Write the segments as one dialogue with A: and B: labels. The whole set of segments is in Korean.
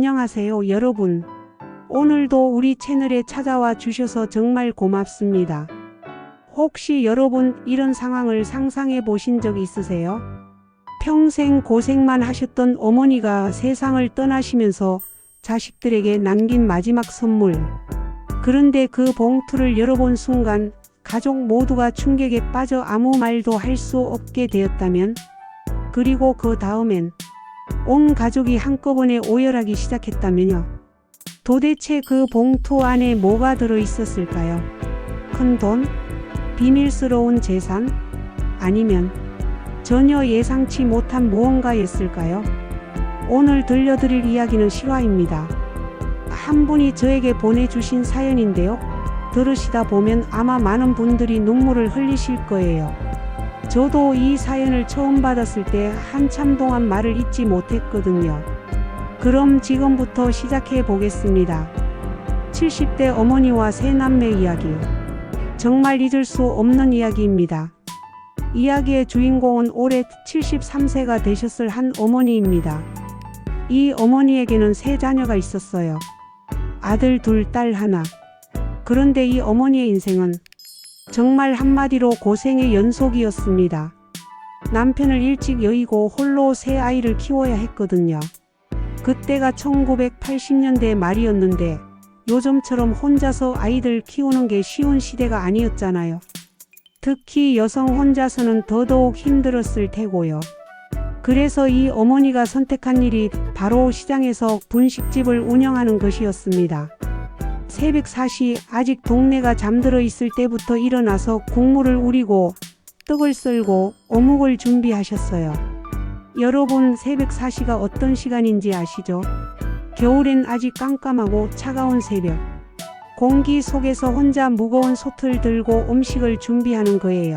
A: 안녕하세요 여러분. 오늘도 우리 채널에 찾아와 주셔서 정말 고맙습니다. 혹시 여러분 이런 상황을 상상해 보신 적 있으세요? 평생 고생만 하셨던 어머니가 세상을 떠나시면서 자식들에게 남긴 마지막 선물. 그런데 그 봉투를 열어본 순간 가족 모두가 충격에 빠져 아무 말도 할 수 없게 되었다면, 그리고 그 다음엔 온 가족이 한꺼번에 오열하기 시작했다면요. 도대체 그 봉투 안에 뭐가 들어있었을까요? 큰 돈? 비밀스러운 재산? 아니면 전혀 예상치 못한 무언가였을까요? 오늘 들려드릴 이야기는 실화입니다. 한 분이 저에게 보내주신 사연인데요. 들으시다 보면 아마 많은 분들이 눈물을 흘리실 거예요. 저도 이 사연을 처음 받았을 때 한참 동안 말을 잇지 못했거든요. 그럼 지금부터 시작해 보겠습니다. 70대 어머니와 세 남매 이야기. 정말 잊을 수 없는 이야기입니다. 이야기의 주인공은 올해 73세가 되셨을 한 어머니입니다. 이 어머니에게는 세 자녀가 있었어요. 아들 둘, 딸 하나. 그런데 이 어머니의 인생은 정말 한마디로 고생의 연속이었습니다. 남편을 일찍 여의고 홀로 세 아이를 키워야 했거든요. 그때가 1980년대 말이었는데 요즘처럼 혼자서 아이들 키우는 게 쉬운 시대가 아니었잖아요. 특히 여성 혼자서는 더더욱 힘들었을 테고요. 그래서 이 어머니가 선택한 일이 바로 시장에서 분식집을 운영하는 것이었습니다. 새벽 4시 아직 동네가 잠들어 있을 때부터 일어나서 국물을 우리고 떡을 썰고 어묵을 준비하셨어요. 여러분, 새벽 4시가 어떤 시간인지 아시죠? 겨울엔 아직 깜깜하고 차가운 새벽. 공기 속에서 혼자 무거운 솥을 들고 음식을 준비하는 거예요.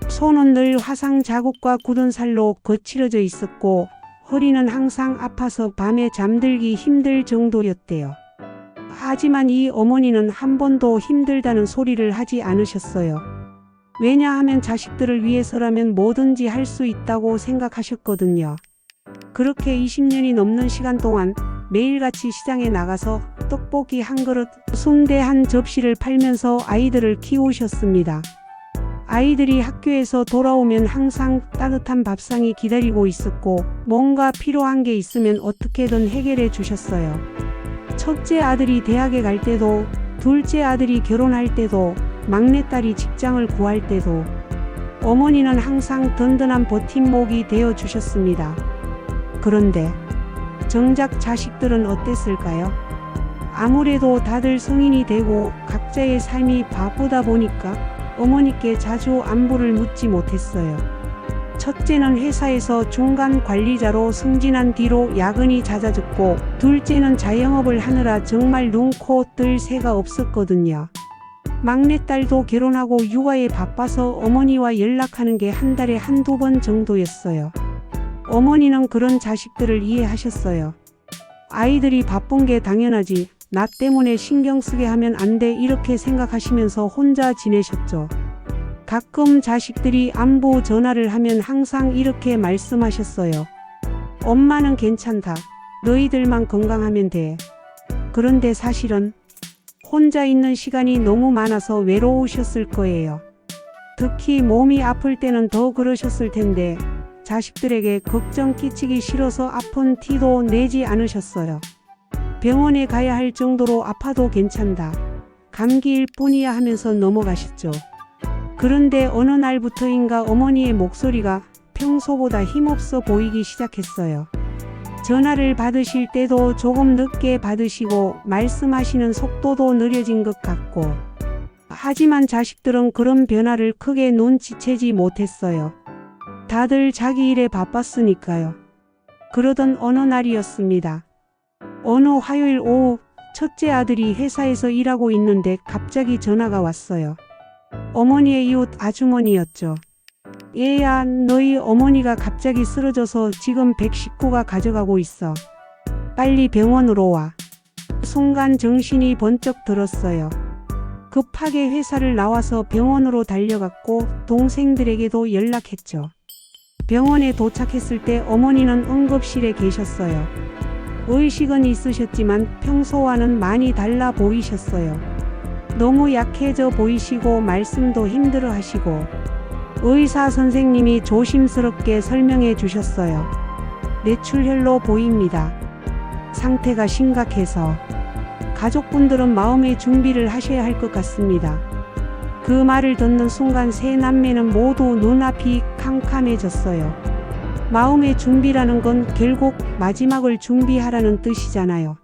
A: 손은 늘 화상 자국과 굳은 살로 거칠어져 있었고 허리는 항상 아파서 밤에 잠들기 힘들 정도였대요. 하지만 이 어머니는 한 번도 힘들다는 소리를 하지 않으셨어요. 왜냐하면 자식들을 위해서라면 뭐든지 할 수 있다고 생각하셨거든요. 그렇게 20년이 넘는 시간 동안 매일같이 시장에 나가서 떡볶이 한 그릇, 순대 한 접시를 팔면서 아이들을 키우셨습니다. 아이들이 학교에서 돌아오면 항상 따뜻한 밥상이 기다리고 있었고 뭔가 필요한 게 있으면 어떻게든 해결해 주셨어요. 첫째 아들이 대학에 갈 때도, 둘째 아들이 결혼할 때도, 막내딸이 직장을 구할 때도 어머니는 항상 든든한 버팀목이 되어 주셨습니다. 그런데 정작 자식들은 어땠을까요? 아무래도 다들 성인이 되고 각자의 삶이 바쁘다 보니까 어머니께 자주 안부를 묻지 못했어요. 첫째는 회사에서 중간 관리자로 승진한 뒤로 야근이 잦아졌고, 둘째는 자영업을 하느라 정말 눈, 코, 뜰 새가 없었거든요. 막내딸도 결혼하고 육아에 바빠서 어머니와 연락하는 게 한 달에 한두 번 정도였어요. 어머니는 그런 자식들을 이해하셨어요. 아이들이 바쁜 게 당연하지, 나 때문에 신경 쓰게 하면 안 돼, 이렇게 생각하시면서 혼자 지내셨죠. 가끔 자식들이 안부 전화를 하면 항상 이렇게 말씀하셨어요. 엄마는 괜찮다. 너희들만 건강하면 돼. 그런데 사실은 혼자 있는 시간이 너무 많아서 외로우셨을 거예요. 특히 몸이 아플 때는 더 그러셨을 텐데 자식들에게 걱정 끼치기 싫어서 아픈 티도 내지 않으셨어요. 병원에 가야 할 정도로 아파도 괜찮다. 감기일 뿐이야 하면서 넘어가셨죠. 그런데 어느 날부터인가 어머니의 목소리가 평소보다 힘없어 보이기 시작했어요. 전화를 받으실 때도 조금 늦게 받으시고 말씀하시는 속도도 느려진 것 같고, 하지만 자식들은 그런 변화를 크게 눈치채지 못했어요. 다들 자기 일에 바빴으니까요. 그러던 어느 날이었습니다. 어느 화요일 오후 첫째 아들이 회사에서 일하고 있는데 갑자기 전화가 왔어요. 어머니의 이웃 아주머니였죠. 얘야, 너희 어머니가 갑자기 쓰러져서 지금 119가 가져가고 있어. 빨리 병원으로 와. 순간 정신이 번쩍 들었어요. 급하게 회사를 나와서 병원으로 달려갔고 동생들에게도 연락했죠. 병원에 도착했을 때 어머니는 응급실에 계셨어요. 의식은 있으셨지만 평소와는 많이 달라 보이셨어요. 너무 약해져 보이시고 말씀도 힘들어 하시고 의사 선생님이 조심스럽게 설명해 주셨어요. 뇌출혈로 보입니다. 상태가 심각해서 가족분들은 마음의 준비를 하셔야 할 것 같습니다. 그 말을 듣는 순간 세 남매는 모두 눈앞이 캄캄해졌어요. 마음의 준비라는 건 결국 마지막을 준비하라는 뜻이잖아요.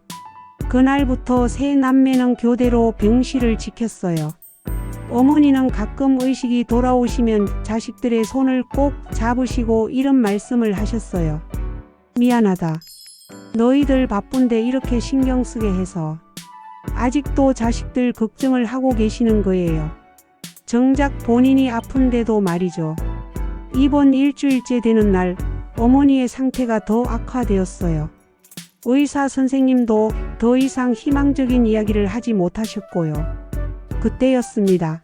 A: 그날부터 세 남매는 교대로 병실을 지켰어요. 어머니는 가끔 의식이 돌아오시면 자식들의 손을 꼭 잡으시고 이런 말씀을 하셨어요. 미안하다. 너희들 바쁜데 이렇게 신경 쓰게 해서 아직도 자식들 걱정을 하고 계시는 거예요. 정작 본인이 아픈데도 말이죠. 입원 일주일째 되는 날 어머니의 상태가 더 악화되었어요. 의사 선생님도 더 이상 희망적인 이야기를 하지 못하셨고요. 그때였습니다.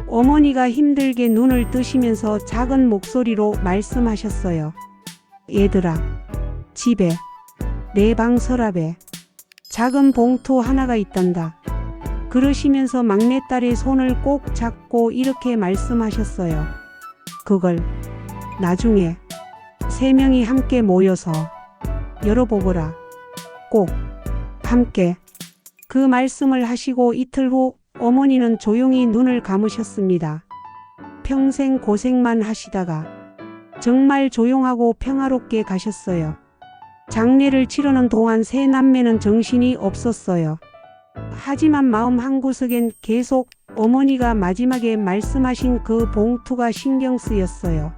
A: 어머니가 힘들게 눈을 뜨시면서 작은 목소리로 말씀하셨어요. 얘들아, 집에 내 방 서랍에 작은 봉투 하나가 있단다. 그러시면서 막내딸의 손을 꼭 잡고 이렇게 말씀하셨어요. 그걸 나중에 세 명이 함께 모여서 열어보거라. 꼭 함께. 그 말씀을 하시고 이틀 후 어머니는 조용히 눈을 감으셨습니다. 평생 고생만 하시다가 정말 조용하고 평화롭게 가셨어요. 장례를 치르는 동안 세 남매는 정신이 없었어요. 하지만 마음 한구석엔 계속 어머니가 마지막에 말씀하신 그 봉투가 신경 쓰였어요.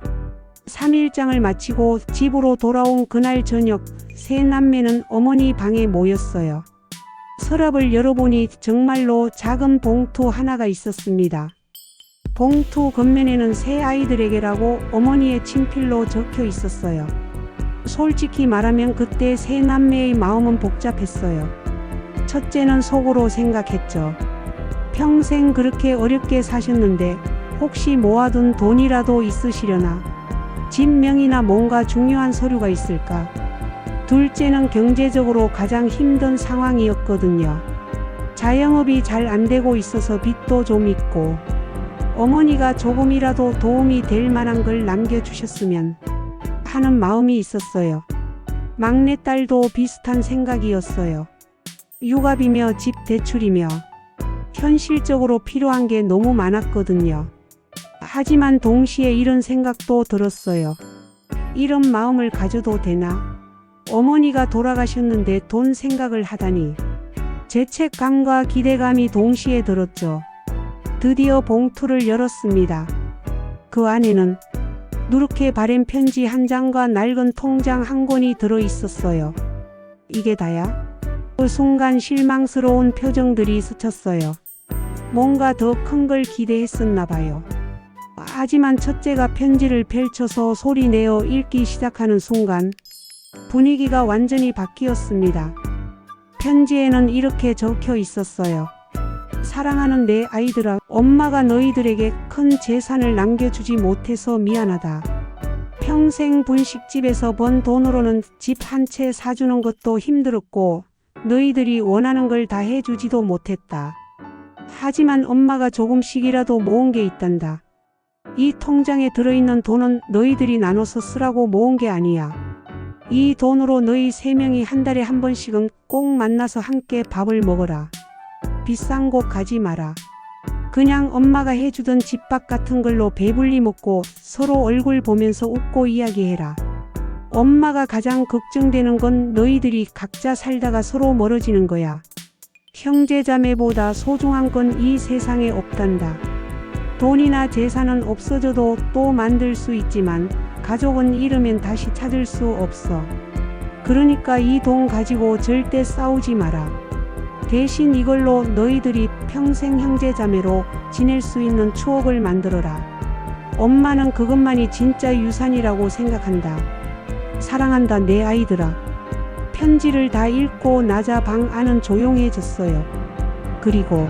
A: 3일장을 마치고 집으로 돌아온 그날 저녁 세 남매는 어머니 방에 모였어요. 서랍을 열어보니 정말로 작은 봉투 하나가 있었습니다. 봉투 겉면에는 세 아이들에게라고 어머니의 친필로 적혀 있었어요. 솔직히 말하면 그때 세 남매의 마음은 복잡했어요. 첫째는 속으로 생각했죠. 평생 그렇게 어렵게 사셨는데 혹시 모아둔 돈이라도 있으시려나? 집 명의나 뭔가 중요한 서류가 있을까? 둘째는 경제적으로 가장 힘든 상황이었거든요. 자영업이 잘 안 되고 있어서 빚도 좀 있고 어머니가 조금이라도 도움이 될 만한 걸 남겨주셨으면 하는 마음이 있었어요. 막내딸도 비슷한 생각이었어요. 육아비며 집 대출이며 현실적으로 필요한 게 너무 많았거든요. 하지만 동시에 이런 생각도 들었어요. 이런 마음을 가져도 되나? 어머니가 돌아가셨는데 돈 생각을 하다니. 죄책감과 기대감이 동시에 들었죠. 드디어 봉투를 열었습니다. 그 안에는 누렇게 바랜 편지 한 장과 낡은 통장 한 권이 들어 있었어요. 이게 다야? 그 순간 실망스러운 표정들이 스쳤어요. 뭔가 더 큰 걸 기대했었나 봐요. 하지만 첫째가 편지를 펼쳐서 소리내어 읽기 시작하는 순간 분위기가 완전히 바뀌었습니다. 편지에는 이렇게 적혀 있었어요. 사랑하는 내 아이들아, 엄마가 너희들에게 큰 재산을 남겨주지 못해서 미안하다. 평생 분식집에서 번 돈으로는 집 한 채 사주는 것도 힘들었고 너희들이 원하는 걸 다 해주지도 못했다. 하지만 엄마가 조금씩이라도 모은 게 있단다. 이 통장에 들어있는 돈은 너희들이 나눠서 쓰라고 모은 게 아니야. 이 돈으로 너희 세 명이 한 달에 한 번씩은 꼭 만나서 함께 밥을 먹어라. 비싼 곳 가지 마라. 그냥 엄마가 해주던 집밥 같은 걸로 배불리 먹고 서로 얼굴 보면서 웃고 이야기해라. 엄마가 가장 걱정되는 건 너희들이 각자 살다가 서로 멀어지는 거야. 형제자매보다 소중한 건 이 세상에 없단다. 돈이나 재산은 없어져도 또 만들 수 있지만 가족은 잃으면 다시 찾을 수 없어. 그러니까 이 돈 가지고 절대 싸우지 마라. 대신 이걸로 너희들이 평생 형제자매로 지낼 수 있는 추억을 만들어라. 엄마는 그것만이 진짜 유산이라고 생각한다. 사랑한다 내 아이들아. 편지를 다 읽고 나자 방 안은 조용해졌어요. 그리고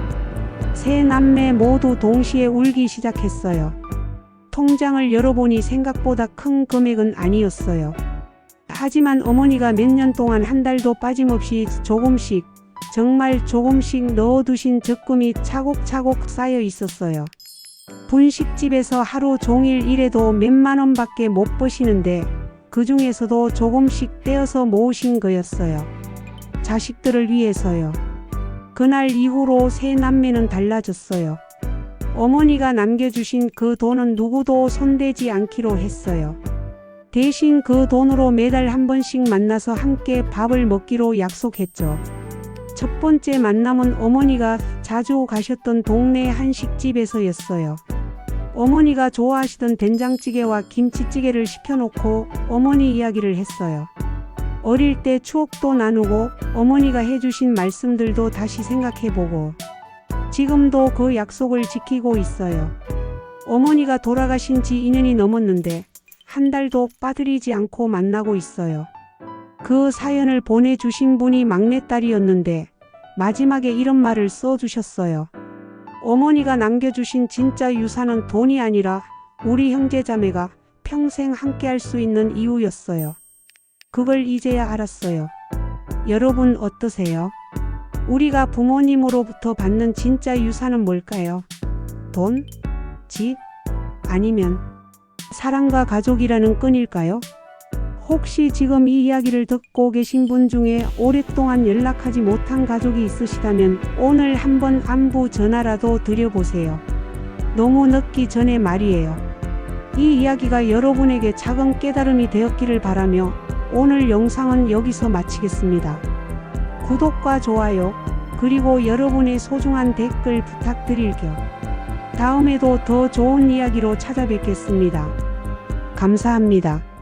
A: 세 남매 모두 동시에 울기 시작했어요. 통장을 열어보니 생각보다 큰 금액은 아니었어요. 하지만 어머니가 몇 년 동안 한 달도 빠짐없이 조금씩, 정말 조금씩 넣어두신 적금이 차곡차곡 쌓여 있었어요. 분식집에서 하루 종일 일해도 몇만 원밖에 못 버시는데 그 중에서도 조금씩 떼어서 모으신 거였어요. 자식들을 위해서요. 그날 이후로 세 남매는 달라졌어요. 어머니가 남겨주신 그 돈은 누구도 손대지 않기로 했어요. 대신 그 돈으로 매달 한 번씩 만나서 함께 밥을 먹기로 약속했죠. 첫 번째 만남은 어머니가 자주 가셨던 동네 한식집에서였어요. 어머니가 좋아하시던 된장찌개와 김치찌개를 시켜놓고 어머니 이야기를 했어요. 어릴 때 추억도 나누고 어머니가 해주신 말씀들도 다시 생각해보고 지금도 그 약속을 지키고 있어요. 어머니가 돌아가신 지 2년이 넘었는데 한 달도 빠뜨리지 않고 만나고 있어요. 그 사연을 보내주신 분이 막내딸이었는데 마지막에 이런 말을 써주셨어요. 어머니가 남겨주신 진짜 유산은 돈이 아니라 우리 형제자매가 평생 함께할 수 있는 이유였어요. 그걸 이제야 알았어요. 여러분 어떠세요? 우리가 부모님으로부터 받는 진짜 유산은 뭘까요? 돈? 집? 아니면 사랑과 가족이라는 끈일까요? 혹시 지금 이 이야기를 듣고 계신 분 중에 오랫동안 연락하지 못한 가족이 있으시다면 오늘 한번 안부 전화라도 드려보세요. 너무 늦기 전에 말이에요. 이 이야기가 여러분에게 작은 깨달음이 되었기를 바라며 오늘 영상은 여기서 마치겠습니다. 구독과 좋아요 그리고 여러분의 소중한 댓글 부탁드릴 겸 다음에도 더 좋은 이야기로 찾아뵙겠습니다. 감사합니다.